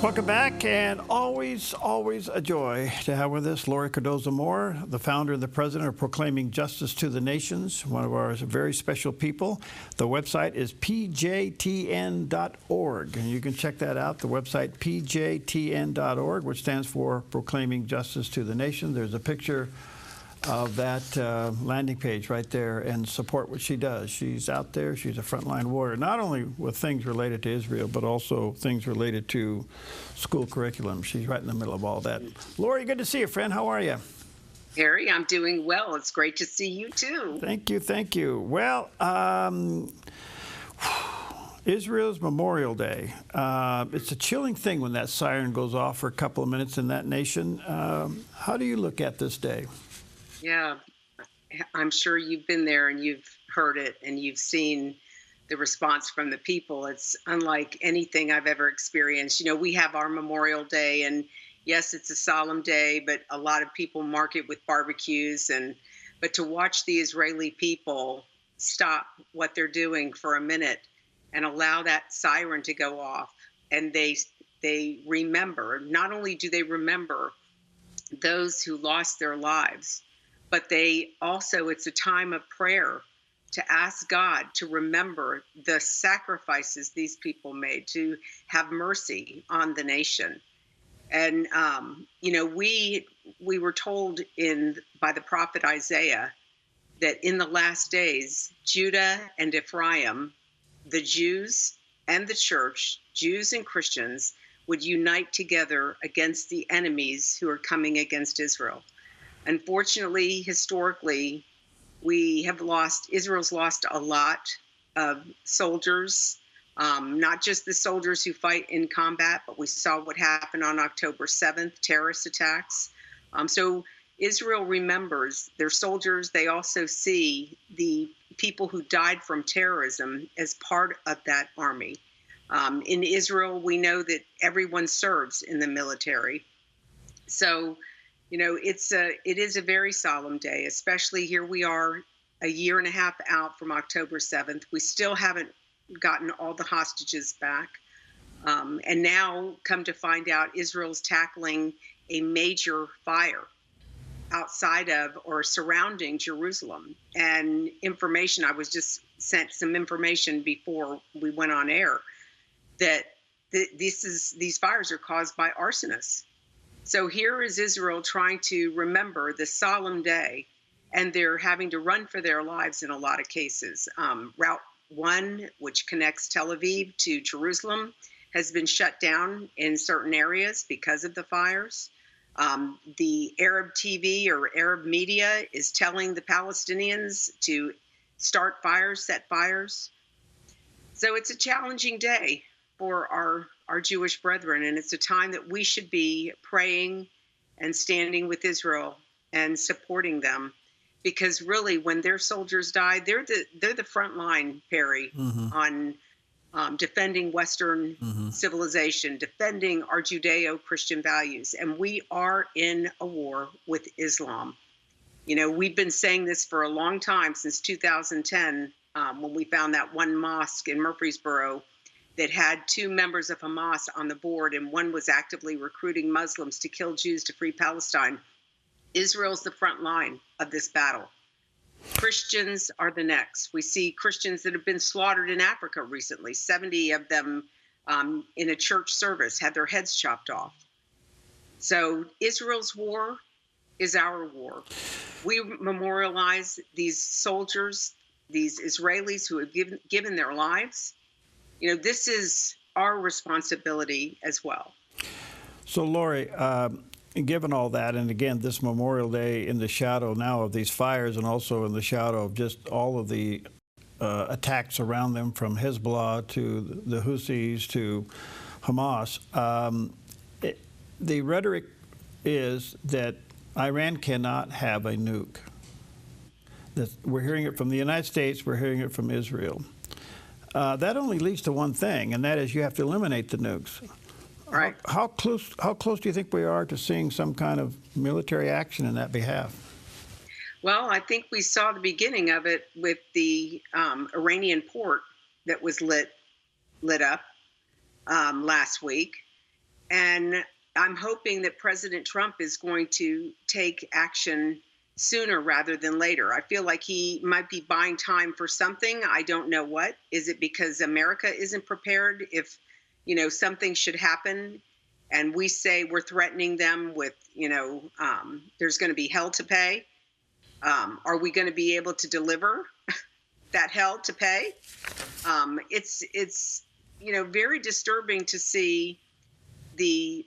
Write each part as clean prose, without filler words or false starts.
Welcome back, and always a joy to have with us Laurie Cardoza-Moore, the founder and the president of Proclaiming Justice to the Nations, one of our very special people. The website is pjtn.org, and you can check that out, the website pjtn.org, which stands for Proclaiming Justice to the Nations. There's a picture of that landing page right there, and support what she does. She's out there. She's a frontline warrior, not only with things related to Israel, but also things related to school curriculum. She's right in the middle of all that. Laurie, good to see you, friend. How are you? Harry, I'm doing well. It's great to see you, too. Thank you. Thank you. Well, Israel's Memorial Day. It's a chilling thing when that siren goes off for a couple of minutes in that nation. How do you look at this day? Yeah, I'm sure you've been there and you've heard it and you've seen the response from the people. It's unlike anything I've ever experienced. You know, we have our Memorial Day, and yes, it's a solemn day, but a lot of people mark it with barbecues. But to watch the Israeli people stop what they're doing for a minute and allow that siren to go off, and they remember, not only do they remember those who lost their lives, but they also, it's a time of prayer to ask God to remember the sacrifices these people made, to have mercy on the nation. And, you know, we were told by the prophet Isaiah that in the last days, Judah and Ephraim, the Jews and the church, Jews and Christians, would unite together against the enemies who are coming against Israel. Unfortunately, historically, Israel's lost a lot of soldiers, not just the soldiers who fight in combat, but we saw what happened on October 7th, terrorist attacks. So Israel remembers their soldiers. They also see the people who died from terrorism as part of that army. In Israel, we know that everyone serves in the military. So, you know, it is a very solemn day, especially here we are a year and a half out from October 7th. We still haven't gotten all the hostages back. And now, come to find out, Israel's tackling a major fire outside of or surrounding Jerusalem. And information, I was just sent some information before we went on air, that these fires are caused by arsonists. So here is Israel trying to remember the solemn day, and they're having to run for their lives in a lot of cases. Route 1, which connects Tel Aviv to Jerusalem, has been shut down in certain areas because of the fires. The Arab TV or Arab media is telling the Palestinians to start fires, set fires. So it's a challenging day for our Jewish brethren, and it's a time that we should be praying and standing with Israel and supporting them, because really, when their soldiers die, they're the front line, Perry, on defending Western civilization, defending our Judeo-Christian values, and we are in a war with Islam. You know, we've been saying this for a long time, since 2010, when we found that one mosque in Murfreesboro that had 2 members of Hamas on the board, and one was actively recruiting Muslims to kill Jews to free Palestine. Israel's the front line of this battle. Christians are the next. We see Christians that have been slaughtered in Africa recently. 70 of them in a church service had their heads chopped off. So Israel's war is our war. We memorialize these soldiers, these Israelis who have given their lives. You know, this is our responsibility as well. So, Laurie, given all that, and again, this Memorial Day in the shadow now of these fires, and also in the shadow of just all of the attacks around them, from Hezbollah to the Houthis to Hamas, the rhetoric is that Iran cannot have a nuke. We're hearing it from the United States, we're hearing it from Israel. That only leads to one thing, and that is you have to eliminate the nukes. Right. How close do you think we are to seeing some kind of military action in that behalf? Well, I think we saw the beginning of it with the Iranian port that was lit up last week. And I'm hoping that President Trump is going to take action sooner rather than later. I feel like he might be buying time for something. I don't know what. Is it because America isn't prepared if, something should happen and we say we're threatening them with, there's going to be hell to pay? Are we going to be able to deliver that hell to pay? It's very disturbing to see the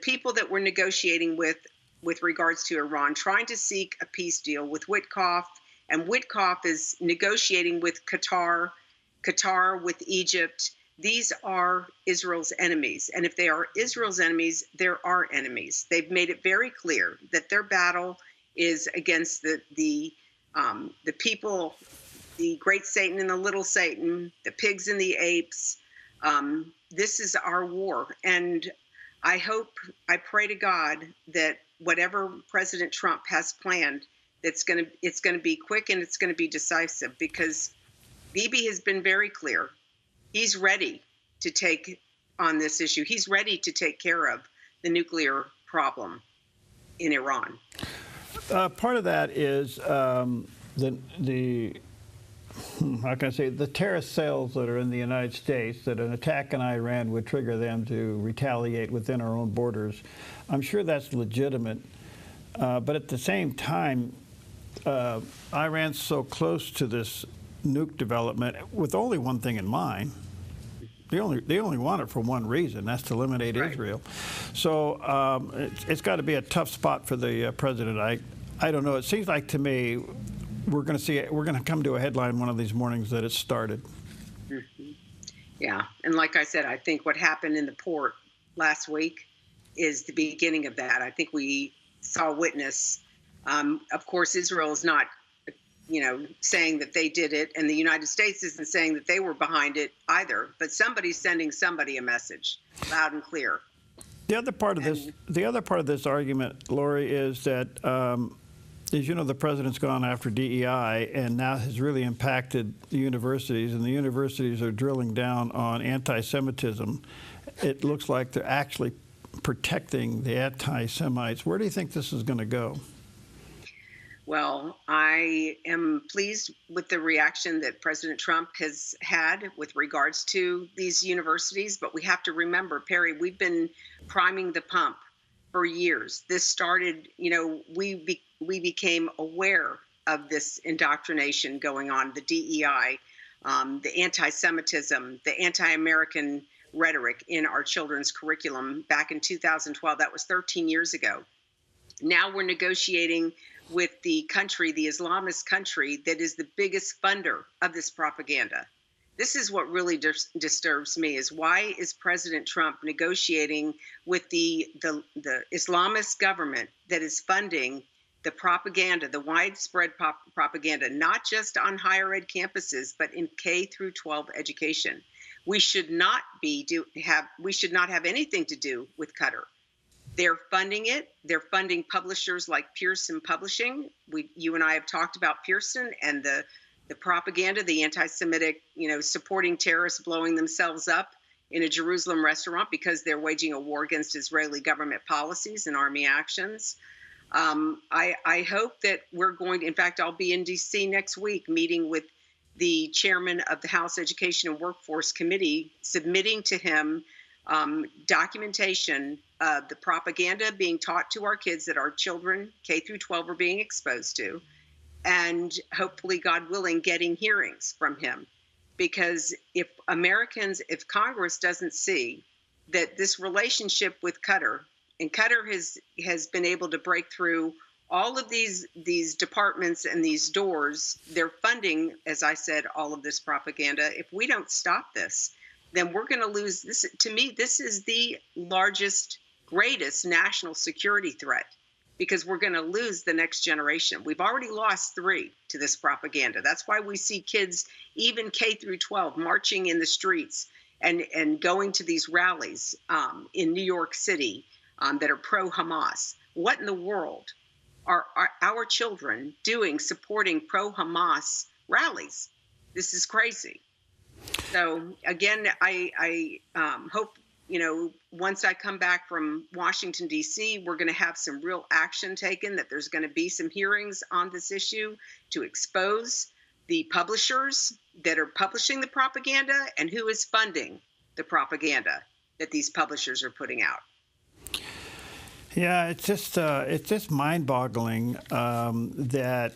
people that we're negotiating with regards to Iran trying to seek a peace deal with Witkoff, and Witkoff is negotiating with Qatar with Egypt. These are Israel's enemies, and if they are Israel's enemies, they're our enemies. They've made it very clear that their battle is against the people, the great Satan and the little Satan, the pigs and the apes. This is our war, and I pray to God that whatever President Trump has planned, it's going to be quick and it's going to be decisive, because Bibi has been very clear. He's ready to take on this issue. He's ready to take care of the nuclear problem in Iran. Part of that is how can I say, the terrorist cells that are in the United States, that an attack in Iran would trigger them to retaliate within our own borders. I'm sure that's legitimate. But at the same time, Iran's so close to this nuke development with only one thing in mind. They only want it for one reason, that's to eliminate Israel. So it's got to be a tough spot for the president. I don't know. It seems like to me we're going to come to a headline one of these mornings that it's started. Mm-hmm. Yeah, and like I said, I think what happened in the port last week is the beginning of that. I think we saw witness. Of course, Israel is not, saying that they did it, and the United States isn't saying that they were behind it either. But somebody's sending somebody a message, loud and clear. The other part of this argument, Laurie, is that, as you know, the president's gone after DEI and now has really impacted the universities, and the universities are drilling down on anti-Semitism. It looks like they're actually protecting the anti-Semites. Where do you think this is going to go? Well, I am pleased with the reaction that President Trump has had with regards to these universities, but we have to remember, Perry, we've been priming the pump for years. This started, we became aware of this indoctrination going on, the DEI, the anti-Semitism, the anti-American rhetoric in our children's curriculum back in 2012. That was 13 years ago. Now we're negotiating with the country, the Islamist country, that is the biggest funder of this propaganda. This is what really disturbs me, is why is President Trump negotiating with the Islamist government that is funding the propaganda, the widespread propaganda, not just on higher ed campuses, but in K through 12 education. We should not have anything to do with Qatar. They're funding it. They're funding publishers like Pearson Publishing. You and I have talked about Pearson and the propaganda, the anti-Semitic, supporting terrorists blowing themselves up in a Jerusalem restaurant because they're waging a war against Israeli government policies and army actions. I hope that we're going to, in fact, I'll be in D.C. next week meeting with the chairman of the House Education and Workforce Committee, submitting to him documentation of the propaganda being taught to our kids that our children, K through 12, are being exposed to, and hopefully, God willing, getting hearings from him. Because if Congress doesn't see that this relationship with Qatar, and Qatar has been able to break through all of these departments and these doors, they're funding, as I said, all of this propaganda. If we don't stop this, then we're going to lose this. To me, this is the largest, greatest national security threat, because we're going to lose the next generation. We've already lost 3 to this propaganda. That's why we see kids, even K through 12, marching in the streets and going to these rallies in New York City that are pro-Hamas. What in the world are our children doing supporting pro-Hamas rallies? This is crazy. So again, I hope once I come back from Washington, D.C., we're going to have some real action taken, that there's going to be some hearings on this issue to expose the publishers that are publishing the propaganda and who is funding the propaganda that these publishers are putting out. Yeah, it's just mind-boggling that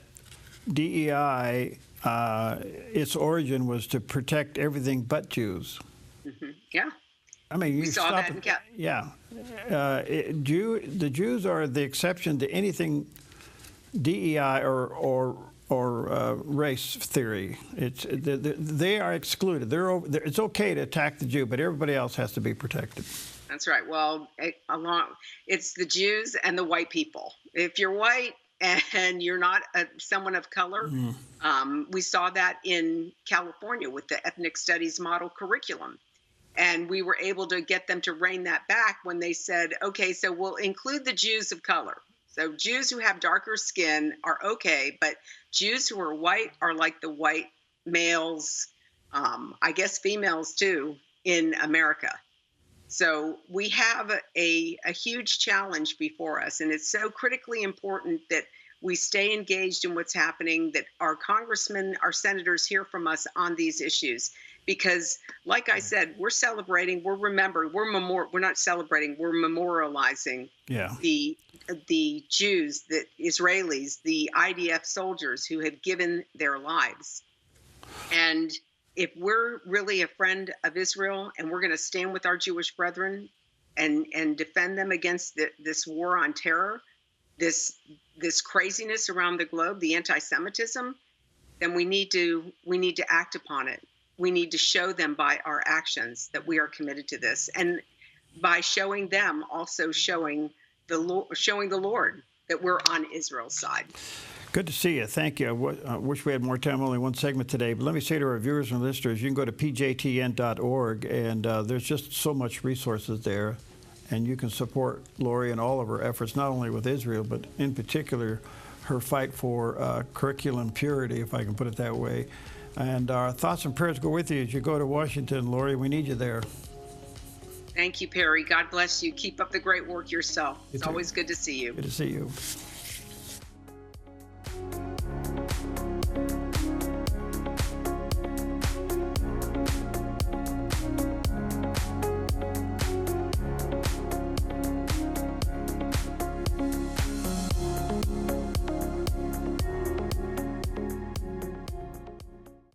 DEI, its origin was to protect everything but Jews. Mm-hmm. Yeah. I mean, we saw that in the Jews are the exception to anything DEI or race theory. They are excluded. It's okay to attack the Jew, but everybody else has to be protected. That's right. Well, it's the Jews and the white people. If you're white and you're not someone of color, we saw that in California with the ethnic studies model curriculum. And we were able to get them to rein that back when they said, okay, so we'll include the Jews of color. So Jews who have darker skin are okay, but Jews who are white are like the white males, I guess females too, in America. So we have a huge challenge before us, and it's so critically important that we stay engaged in what's happening, that our congressmen, our senators hear from us on these issues. Because, like I said, we're celebrating, we're remembering, we're not celebrating, we're memorializing the Jews, the Israelis, the IDF soldiers who have given their lives. And if we're really a friend of Israel and we're going to stand with our Jewish brethren and defend them against this war on terror, this craziness around the globe, the anti-Semitism, then we need to act upon it. We need to show them by our actions that we are committed to this, and by showing them, also showing the Lord that we're on Israel's side. Good to see you. Thank you. I wish we had more time, only one segment today. But let me say to our viewers and listeners, you can go to pjtn.org, and there's just so much resources there. And you can support Laurie and all of her efforts, not only with Israel, but in particular her fight for curriculum purity, if I can put it that way. And our thoughts and prayers go with you as you go to Washington, Laurie. We need you there. Thank you, Perry. God bless you. Keep up the great work yourself. It's always good to see you. Good to see you.